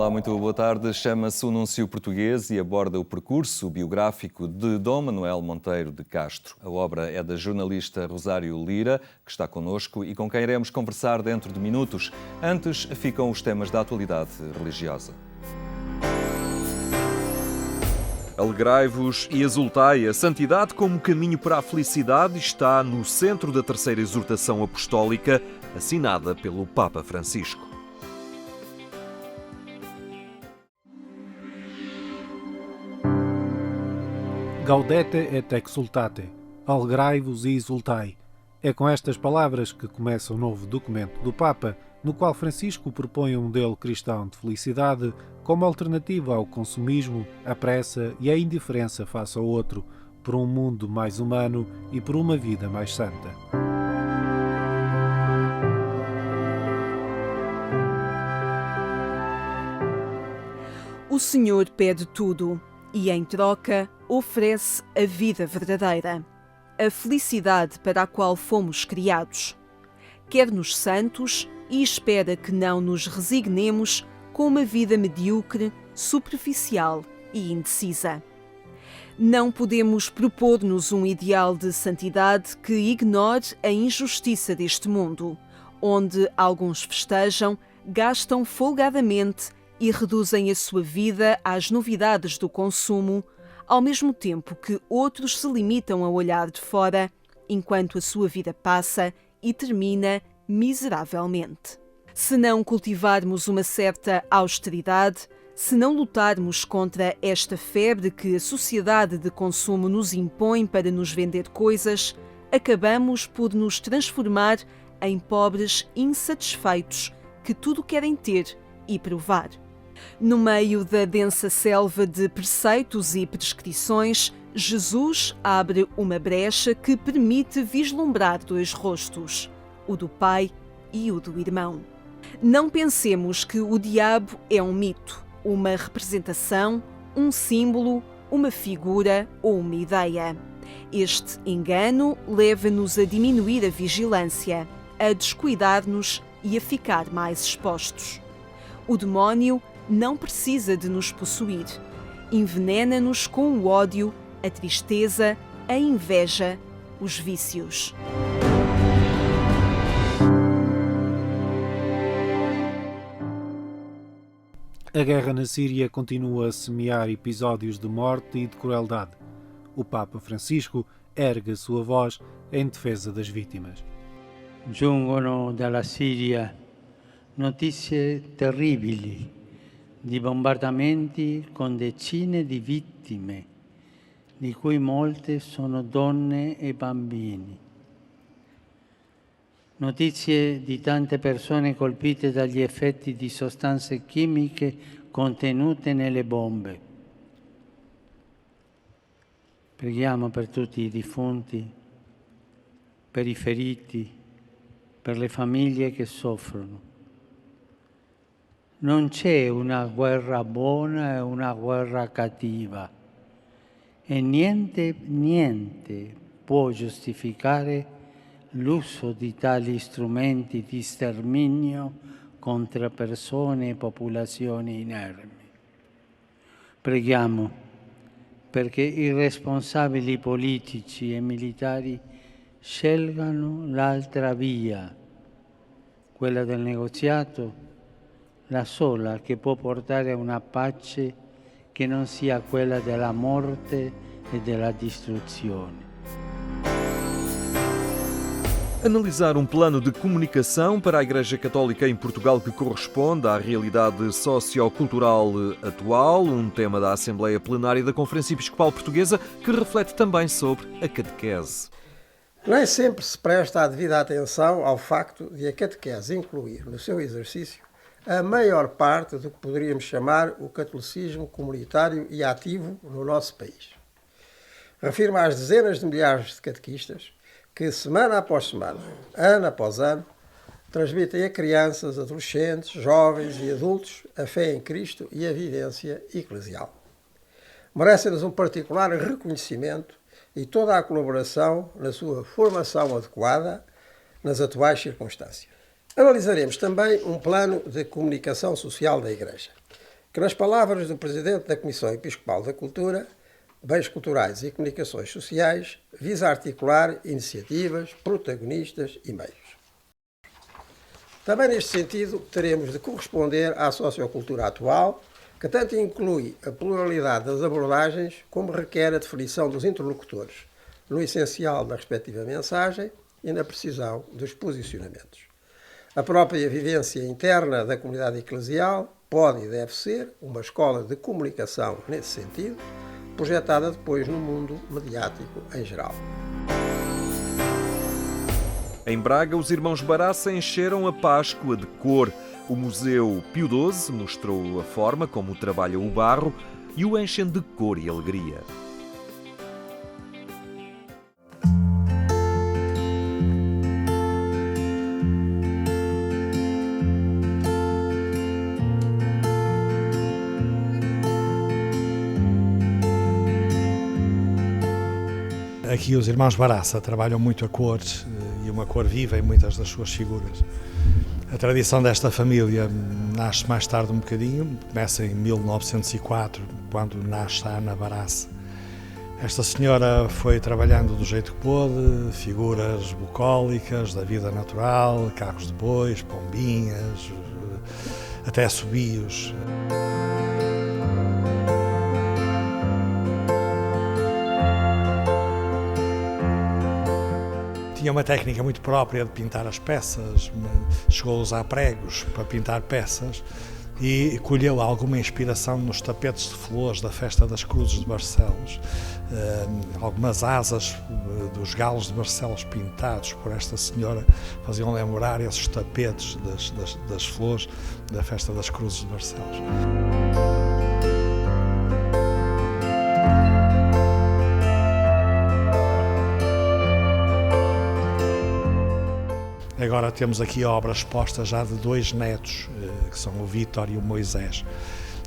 Olá, muito boa tarde. Chama-se O Núncio Português e aborda o percurso biográfico de Dom Manuel Monteiro de Castro. A obra é da jornalista Rosário Lira, que está connosco e com quem iremos conversar dentro de minutos. Antes, ficam os temas da atualidade religiosa. Alegrai-vos e exultai. A santidade como caminho para a felicidade está no centro da terceira exortação apostólica, assinada pelo Papa Francisco. Gaudete et exultate, alegrai-vos e exultai. É com estas palavras que começa o novo documento do Papa, no qual Francisco propõe um modelo cristão de felicidade como alternativa ao consumismo, à pressa e à indiferença face ao outro, por um mundo mais humano e por uma vida mais santa. O Senhor pede tudo e, em troca, oferece a vida verdadeira, a felicidade para a qual fomos criados. Quer-nos santos e espera que não nos resignemos com uma vida medíocre, superficial e indecisa. Não podemos propor-nos um ideal de santidade que ignore a injustiça deste mundo, onde alguns festejam, gastam folgadamente e reduzem a sua vida às novidades do consumo, ao mesmo tempo que outros se limitam a olhar de fora, enquanto a sua vida passa e termina miseravelmente. Se não cultivarmos uma certa austeridade, se não lutarmos contra esta febre que a sociedade de consumo nos impõe para nos vender coisas, acabamos por nos transformar em pobres insatisfeitos que tudo querem ter e provar. No meio da densa selva de preceitos e prescrições, Jesus abre uma brecha que permite vislumbrar dois rostos, o do Pai e o do Irmão. Não pensemos que o diabo é um mito, uma representação, um símbolo, uma figura ou uma ideia. Este engano leva-nos a diminuir a vigilância, a descuidar-nos e a ficar mais expostos. O demónio não precisa de nos possuir. Envenena-nos com o ódio, a tristeza, a inveja, os vícios. A guerra na Síria continua a semear episódios de morte e de crueldade. O Papa Francisco ergue a sua voz em defesa das vítimas. Giungono dalla Siria notizie terribili di bombardamenti con decine di vittime, di cui molte sono donne e bambini. Notizie di tante persone colpite dagli effetti di sostanze chimiche contenute nelle bombe. Preghiamo per tutti i defunti, per i feriti, per le famiglie che soffrono. Non c'è una guerra buona e una guerra cattiva e niente può giustificare l'uso di tali strumenti di sterminio contro persone e popolazioni inermi. Preghiamo perché i responsabili politici e militari scelgano l'altra via, quella del negoziato, la sola che può portare a una pace che non sia quella della morte e della distruzione. Analisar um plano de comunicação para a Igreja Católica em Portugal que corresponda à realidade sociocultural atual, um tema da Assembleia Plenária da Conferência Episcopal Portuguesa que reflete também sobre a catequese. Nem sempre se presta a devida atenção ao facto de a catequese incluir no seu exercício a maior parte do que poderíamos chamar o catolicismo comunitário e ativo no nosso país. Refirmo às dezenas de milhares de catequistas que, semana após semana, ano após ano, transmitem a crianças, adolescentes, jovens e adultos a fé em Cristo e a vivência eclesial. Merecem-nos um particular reconhecimento e toda a colaboração na sua formação adequada nas atuais circunstâncias. Analisaremos também um plano de comunicação social da Igreja. que, nas palavras do Presidente da Comissão Episcopal da Cultura, Bens Culturais e Comunicações Sociais, visa articular iniciativas, protagonistas e meios. Também neste sentido, teremos de corresponder à sociocultura atual, que tanto inclui a pluralidade das abordagens como requer a definição dos interlocutores, no essencial da respectiva mensagem e na precisão dos posicionamentos. A própria vivência interna da comunidade eclesial pode e deve ser uma escola de comunicação nesse sentido, projetada depois no mundo mediático em geral. Em Braga, os irmãos Baraça encheram a Páscoa de cor. O Museu Pio XII mostrou a forma como trabalham o barro e o enchem de cor e alegria. Aqui os irmãos Baraça trabalham muito a cor e uma cor viva em muitas das suas figuras. A tradição desta família nasce mais tarde um bocadinho, começa em 1904, quando nasce a Ana Baraça. Esta senhora foi trabalhando do jeito que pôde, figuras bucólicas da vida natural, carros de bois, pombinhas, até assobios. Tinha uma técnica muito própria de pintar as peças, chegou a usar pregos para pintar peças e colheu alguma inspiração nos tapetes de flores da Festa das Cruzes de Barcelos. Algumas asas dos galos de Barcelos pintados por esta senhora faziam lembrar esses tapetes das flores da Festa das Cruzes de Barcelos. Agora temos aqui obras expostas já de dois netos, que são o Vítor e o Moisés.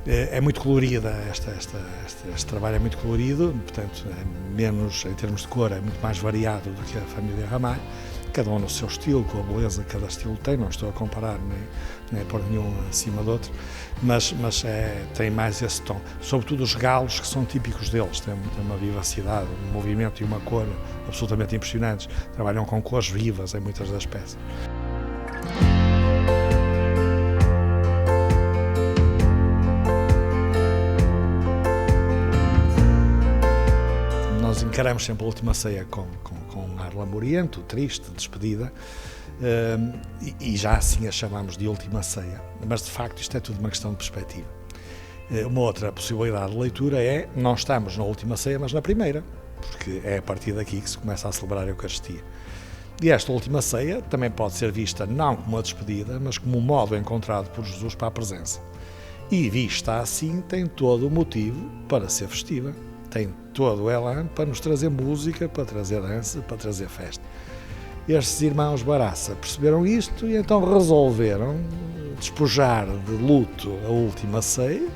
É muito colorida, este trabalho é muito colorido, portanto, é menos, em termos de cor, é muito mais variado do que a família Ramalho, cada um no seu estilo, com a beleza que cada estilo tem, não estou a comparar nem a pôr nenhum acima do outro, mas tem mais esse tom. Sobretudo os galos, que são típicos deles, têm uma vivacidade, um movimento e uma cor absolutamente impressionantes, trabalham com cores vivas em muitas das peças. Nós encaramos sempre a última ceia com um ar lamuriento, triste, despedida, e já assim a chamamos de última ceia. Mas, de facto, isto é tudo uma questão de perspectiva. Uma outra possibilidade de leitura é, não estamos na última ceia, mas na primeira, porque é a partir daqui que se começa a celebrar a Eucaristia. E esta última ceia também pode ser vista não como uma despedida, mas como um modo encontrado por Jesus para a presença. E vista assim, tem todo o motivo para ser festiva. Tem todo o elan para nos trazer música, para trazer dança, para trazer festa. Estes irmãos Baraça perceberam isto e então resolveram despojar de luto a última ceia,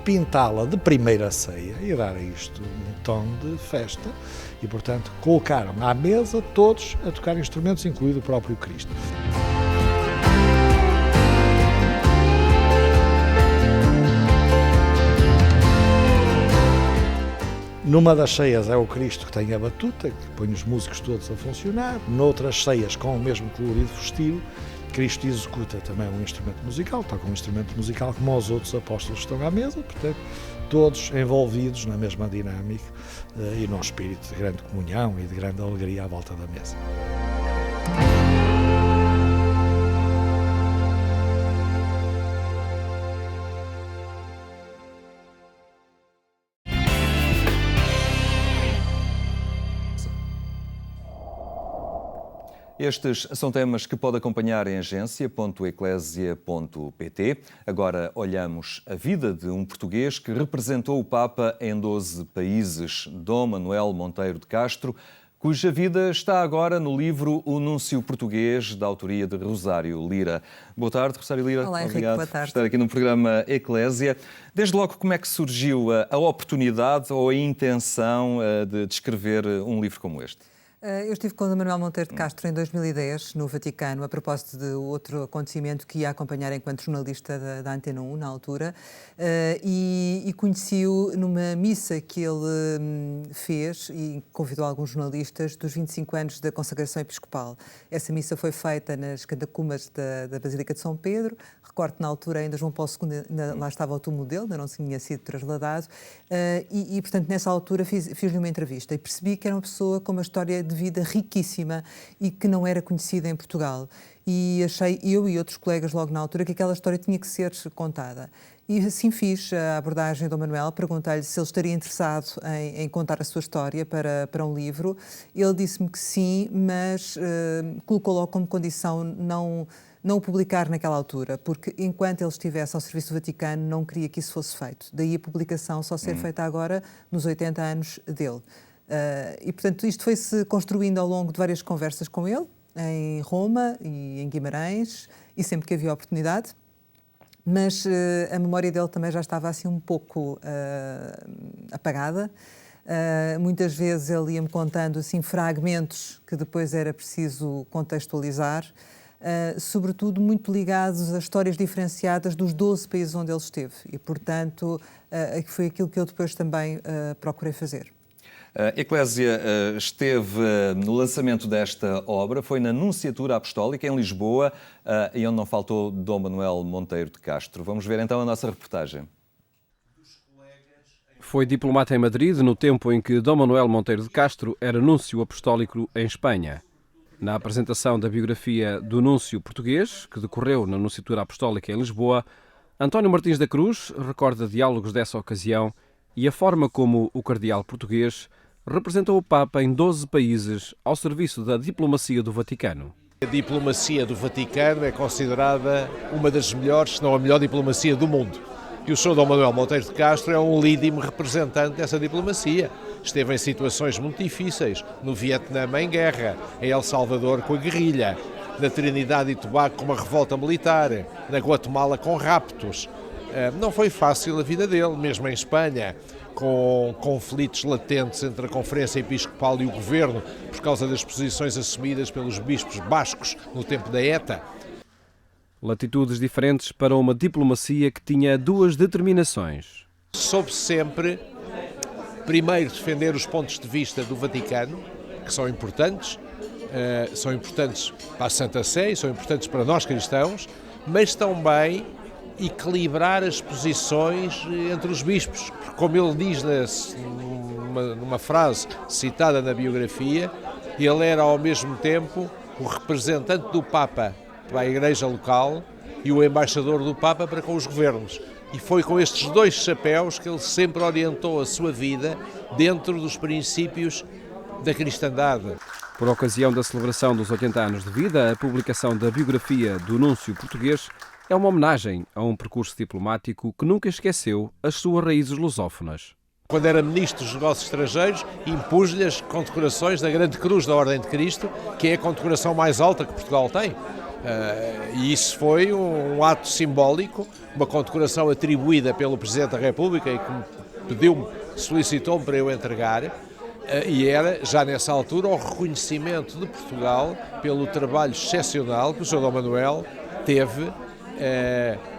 pintá-la de primeira ceia e dar a isto um tom de festa e, portanto, colocaram à mesa todos a tocar instrumentos, incluído o próprio Cristo. Numa das ceias é o Cristo que tem a batuta, que põe os músicos todos a funcionar. Noutras ceias, com o mesmo colorido festivo, Cristo executa também um instrumento musical, toca um instrumento musical como os outros apóstolos que estão à mesa, portanto, todos envolvidos na mesma dinâmica e num espírito de grande comunhão e de grande alegria à volta da mesa. Estes são temas que pode acompanhar em agência.eclesia.pt. Agora olhamos a vida de um português que representou o Papa em 12 países, Dom Manuel Monteiro de Castro, cuja vida está agora no livro O Núncio Português, da autoria de Rosário Lira. Boa tarde, Rosário Lira. Olá, Henrique, obrigado boa tarde. por estar aqui no programa Eclésia. Desde logo, como é que surgiu a oportunidade ou a intenção de escrever um livro como este? Eu estive com o Manuel Monteiro de Castro em 2010, no Vaticano, a propósito de outro acontecimento que ia acompanhar enquanto jornalista da Antena 1, na altura, e conheci-o numa missa que ele fez e convidou alguns jornalistas dos 25 anos da consagração episcopal. Essa missa foi feita nas catacumbas da Basílica de São Pedro. Recordo que na altura ainda João Paulo II, lá estava o túmulo dele, ainda não tinha sido trasladado, portanto, nessa altura fiz-lhe uma entrevista e percebi que era uma pessoa com uma história de vida riquíssima e que não era conhecida em Portugal. E achei, eu e outros colegas logo na altura, que aquela história tinha que ser contada. E assim fiz a abordagem do Manuel, perguntei-lhe se ele estaria interessado em contar a sua história para um livro. Ele disse-me que sim, mas colocou logo como condição não o publicar naquela altura, porque enquanto ele estivesse ao serviço do Vaticano não queria que isso fosse feito. Daí a publicação só ser feita agora, nos 80 anos dele. E, portanto, isto foi-se construindo ao longo de várias conversas com ele, em Roma e em Guimarães, e sempre que havia oportunidade. Mas a memória dele também já estava assim um pouco apagada. Muitas vezes ele ia-me contando assim, fragmentos que depois era preciso contextualizar, sobretudo muito ligados a histórias diferenciadas dos 12 países onde ele esteve. E, portanto, foi aquilo que eu depois também procurei fazer. A Eclésia esteve no lançamento desta obra, foi na Nunciatura Apostólica, em Lisboa, e onde não faltou Dom Manuel Monteiro de Castro. Vamos ver então a nossa reportagem. Foi diplomata em Madrid no tempo em que Dom Manuel Monteiro de Castro era núncio apostólico em Espanha. Na apresentação da biografia do núncio português, que decorreu na Nunciatura Apostólica em Lisboa, António Martins da Cruz recorda diálogos dessa ocasião e a forma como o cardeal português representou o Papa em 12 países ao serviço da diplomacia do Vaticano. A diplomacia do Vaticano é considerada uma das melhores, se não a melhor diplomacia do mundo. E o Sr. Dom Manuel Monteiro de Castro é um lídimo representante dessa diplomacia. Esteve em situações muito difíceis, no Vietnã em guerra, em El Salvador com a guerrilha, na Trinidade e Tobago com uma revolta militar, na Guatemala com raptos. Não foi fácil a vida dele, mesmo em Espanha, com conflitos latentes entre a Conferência Episcopal e o Governo por causa das posições assumidas pelos bispos bascos no tempo da ETA. Latitudes diferentes para uma diplomacia que tinha duas determinações. Soube sempre, primeiro, defender os pontos de vista do Vaticano, que são importantes para a Santa Sé e são importantes para nós cristãos, mas também equilibrar as posições entre os bispos. Porque, como ele diz numa frase citada na biografia, ele era ao mesmo tempo o representante do Papa para a Igreja local e o embaixador do Papa para com os governos. E foi com estes dois chapéus que ele sempre orientou a sua vida dentro dos princípios da cristandade. Por ocasião da celebração dos 80 anos de vida, a publicação da biografia do núncio português é uma homenagem a um percurso diplomático que nunca esqueceu as suas raízes lusófonas. Quando era Ministro dos Negócios Estrangeiros, impus-lhe as condecorações da Grande Cruz da Ordem de Cristo, que é a condecoração mais alta que Portugal tem. E isso foi um ato simbólico, uma condecoração atribuída pelo Presidente da República e que solicitou-me para eu entregar, e era, já nessa altura, o reconhecimento de Portugal pelo trabalho excepcional que o Sr. Dom Manuel teve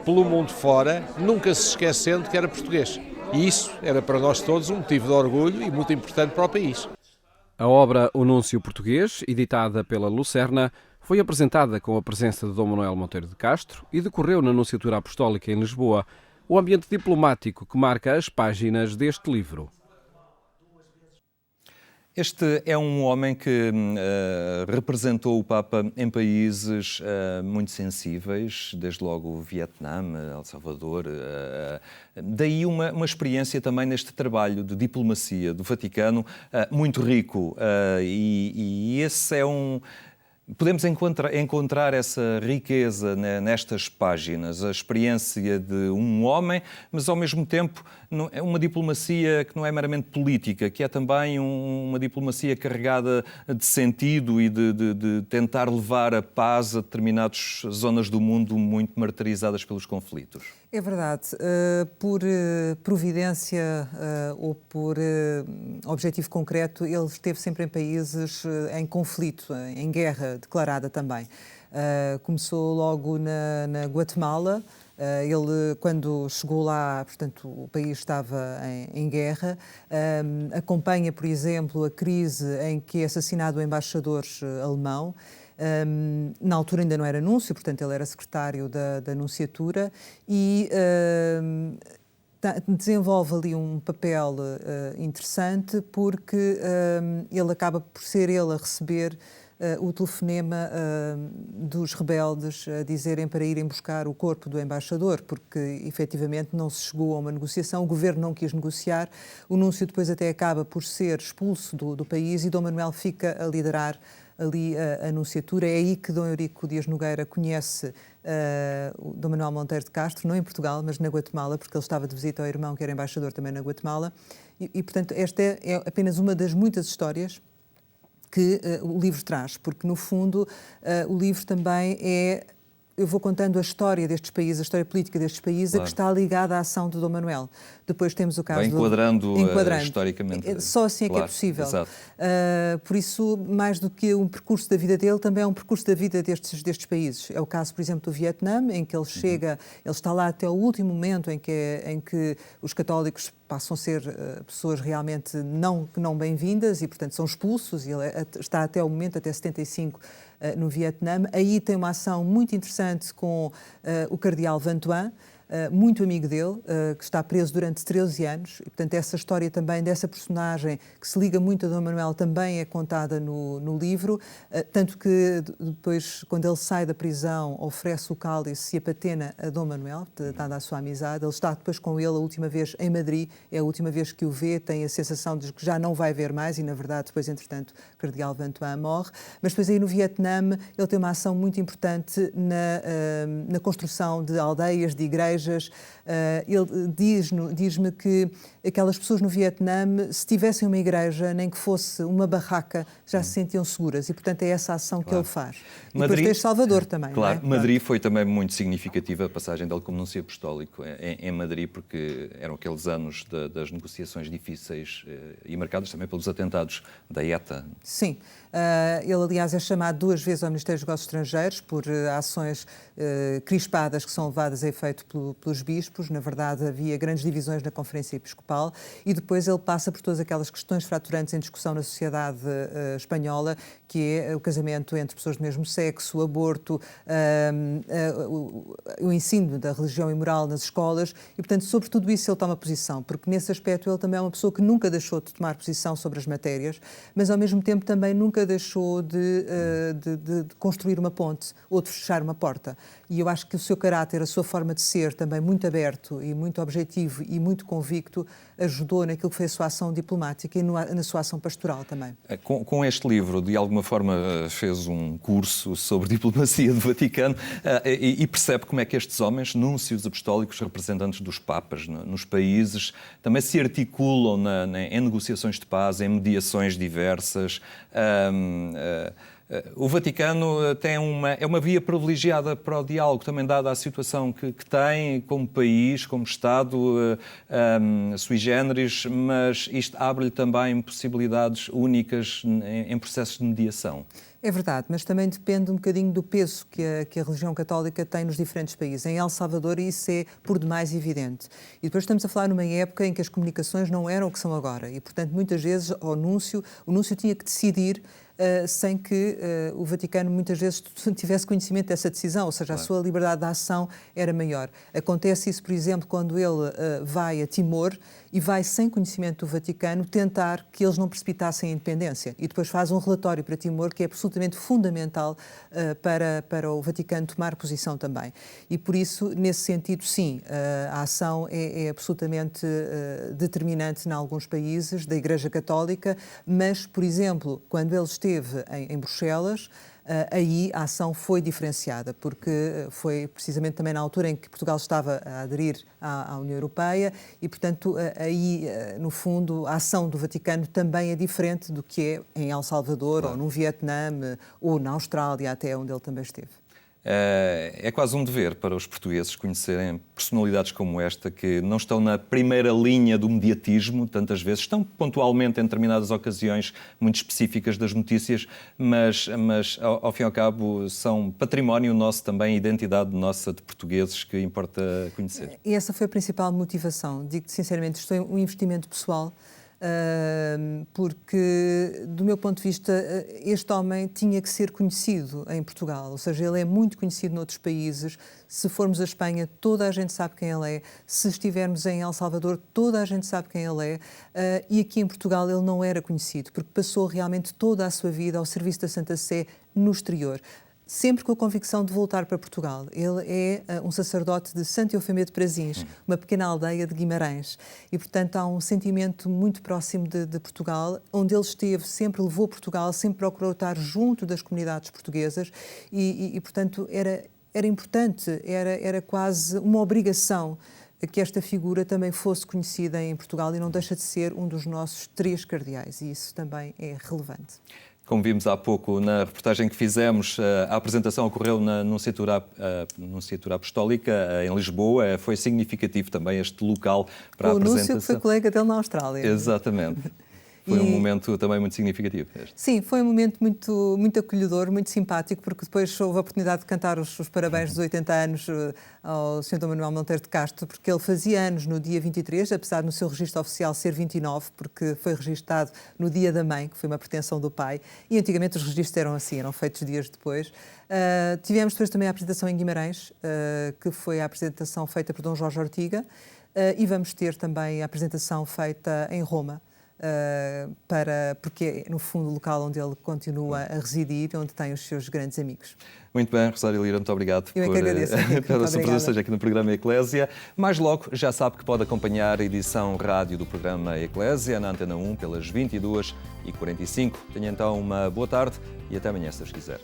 pelo mundo fora, nunca se esquecendo que era português. E isso era para nós todos um motivo de orgulho e muito importante para o país. A obra O Núncio Português, editada pela Lucerna, foi apresentada com a presença de Dom Manuel Monteiro de Castro e decorreu na Nunciatura Apostólica em Lisboa, o ambiente diplomático que marca as páginas deste livro. Este é um homem que representou o Papa em países muito sensíveis, desde logo o Vietnã, El Salvador. Daí uma experiência também neste trabalho de diplomacia do Vaticano muito rico. E esse é Podemos encontrar essa riqueza nestas páginas, a experiência de um homem, mas ao mesmo tempo é uma diplomacia que não é meramente política, que é também uma diplomacia carregada de sentido e de tentar levar a paz a determinadas zonas do mundo muito martirizadas pelos conflitos. É verdade. Por providência ou por objetivo concreto, ele esteve sempre em países em conflito, em guerra declarada também. Começou logo na Guatemala. Ele, quando chegou lá, portanto, o país estava em guerra. Acompanha, por exemplo, a crise em que é assassinado o embaixador alemão. Na altura ainda não era núncio, portanto ele era secretário da nunciatura e desenvolve ali um papel interessante porque ele acaba por ser ele a receber o telefonema dos rebeldes a dizerem para irem buscar o corpo do embaixador, porque efetivamente não se chegou a uma negociação, o governo não quis negociar, o núncio depois até acaba por ser expulso do país e Dom Manuel fica a liderar ali a nunciatura. É aí que Dom Eurico Dias Nogueira conhece o Dom Manuel Monteiro de Castro, não em Portugal, mas na Guatemala, porque ele estava de visita ao irmão, que era embaixador também na Guatemala. E portanto, esta é apenas uma das muitas histórias que o livro traz, porque, no fundo, o livro também é... Eu vou contando a história destes países, a história política destes países, claro, a que está ligada à ação de Dom Manuel. Depois temos o caso enquadrando historicamente. Só assim é claro, que é possível. Por isso, mais do que um percurso da vida dele, também é um percurso da vida destes países. É o caso, por exemplo, do Vietnã, em que ele chega, ele está lá até o último momento em que os católicos passam a ser pessoas realmente não bem-vindas e, portanto, são expulsos. E ele está até o momento, até 75, no Vietnã. Aí tem uma ação muito interessante com o cardeal Van Thuan, muito amigo dele, que está preso durante 13 anos. E, portanto, essa história também dessa personagem que se liga muito a Dom Manuel também é contada no livro, tanto que depois, quando ele sai da prisão, oferece o cálice e a patena a Dom Manuel, dada a sua amizade. Ele está depois com ele a última vez em Madrid, é a última vez que o vê, tem a sensação de que já não vai ver mais e, na verdade, depois, entretanto, o cardeal Van Thuan morre. Mas depois aí no Vietnã ele tem uma ação muito importante na construção de aldeias, de igrejas. Ele diz-me que aquelas pessoas no Vietnã, se tivessem uma igreja, nem que fosse uma barraca, já se sentiam seguras. E, portanto, é essa ação que ele faz. E Madrid, depois tens Salvador também. Claro, não é? Madrid foi também muito significativa a passagem dele como nuncio apostólico em Madrid, porque eram aqueles anos das negociações difíceis e marcados também pelos atentados da ETA. Sim. Ele, aliás, é chamado 2 vezes ao Ministério dos Negócios Estrangeiros por ações crispadas que são levadas a efeito pelos bispos. Na verdade, havia grandes divisões na Conferência Episcopal e depois ele passa por todas aquelas questões fraturantes em discussão na sociedade espanhola, que é o casamento entre pessoas do mesmo sexo, o aborto, o ensino da religião e moral nas escolas e, portanto, sobre tudo isso ele toma posição, porque nesse aspecto ele também é uma pessoa que nunca deixou de tomar posição sobre as matérias, mas ao mesmo tempo também nunca deixou de construir uma ponte ou de fechar uma porta. E eu acho que o seu caráter, a sua forma de ser, também muito aberto e muito objetivo e muito convicto, ajudou naquilo que foi a sua ação diplomática e na sua ação pastoral também. Com este livro, de alguma forma, fez um curso sobre diplomacia do Vaticano e percebe como é que estes homens, núncios apostólicos, representantes dos papas nos países, também se articulam em negociações de paz, em mediações diversas. O Vaticano é uma via privilegiada para o diálogo, também dada a situação que tem como país, como Estado, sui generis, mas isto abre-lhe também possibilidades únicas em processos de mediação. É verdade, mas também depende um bocadinho do peso que a religião católica tem nos diferentes países. Em El Salvador isso é por demais evidente. E depois estamos a falar numa época em que as comunicações não eram o que são agora. E, portanto, muitas vezes o núncio tinha que decidir sem que o Vaticano muitas vezes tivesse conhecimento dessa decisão, ou seja, a sua liberdade de ação era maior. Acontece isso, por exemplo, quando ele vai a Timor e vai, sem conhecimento do Vaticano, tentar que eles não precipitassem a independência. E depois faz um relatório para Timor que é absolutamente fundamental para o Vaticano tomar posição também. E por isso, nesse sentido, sim, a ação é absolutamente determinante em alguns países da Igreja Católica, mas, por exemplo, quando ele esteve em Bruxelas, aí a ação foi diferenciada, porque foi precisamente também na altura em que Portugal estava a aderir à União Europeia e, portanto, aí, no fundo, a ação do Vaticano também é diferente do que é em El Salvador, ou no Vietnã, ou na Austrália, até onde ele também esteve. É quase um dever para os portugueses conhecerem personalidades como esta, que não estão na primeira linha do mediatismo, tantas vezes, estão pontualmente em determinadas ocasiões muito específicas das notícias, mas ao fim e ao cabo são património nosso também, identidade nossa de portugueses que importa conhecer. E essa foi a principal motivação. Digo-te sinceramente, isto é um investimento pessoal. Porque, do meu ponto de vista, este homem tinha que ser conhecido em Portugal, ou seja, ele é muito conhecido noutros países. Se formos à Espanha, toda a gente sabe quem ele é. Se estivermos em El Salvador, toda a gente sabe quem ele é. E aqui em Portugal ele não era conhecido, porque passou realmente toda a sua vida ao serviço da Santa Sé no exterior, sempre com a convicção de voltar para Portugal. Ele é um sacerdote de Santo Eufemio de Prazins, uma pequena aldeia de Guimarães. E, portanto, há um sentimento muito próximo de Portugal, onde ele esteve, sempre levou Portugal, sempre procurou estar junto das comunidades portuguesas e portanto, era importante, era quase uma obrigação que esta figura também fosse conhecida em Portugal e não deixa de ser um dos nossos 3 cardeais, e isso também é relevante. Como vimos há pouco na reportagem que fizemos, a apresentação ocorreu na Nunciatura Apostólica em Lisboa. Foi significativo também este local para a apresentação. O Núncio que foi colega dele na Austrália. Exatamente. Foi um momento também muito significativo. Sim, foi um momento muito acolhedor, muito simpático, porque depois houve a oportunidade de cantar os parabéns dos 80 anos ao Sr. Dom Manuel Monteiro de Castro, porque ele fazia anos no dia 23, apesar de no seu registro oficial ser 29, porque foi registado no dia da mãe, que foi uma pretensão do pai, e antigamente os registros eram assim, eram feitos dias depois. Tivemos depois também a apresentação em Guimarães, que foi a apresentação feita por Dom Jorge Ortiga, e vamos ter também a apresentação feita em Roma, porque é, no fundo, o local onde ele continua a residir, onde tem os seus grandes amigos. Muito bem, Rosário Lira, muito obrigado pela sua presença aqui no programa Eclésia. Mais logo, já sabe que pode acompanhar a edição rádio do programa Eclésia na Antena 1 pelas 22h45. Tenha então uma boa tarde e até amanhã, se Deus quiser.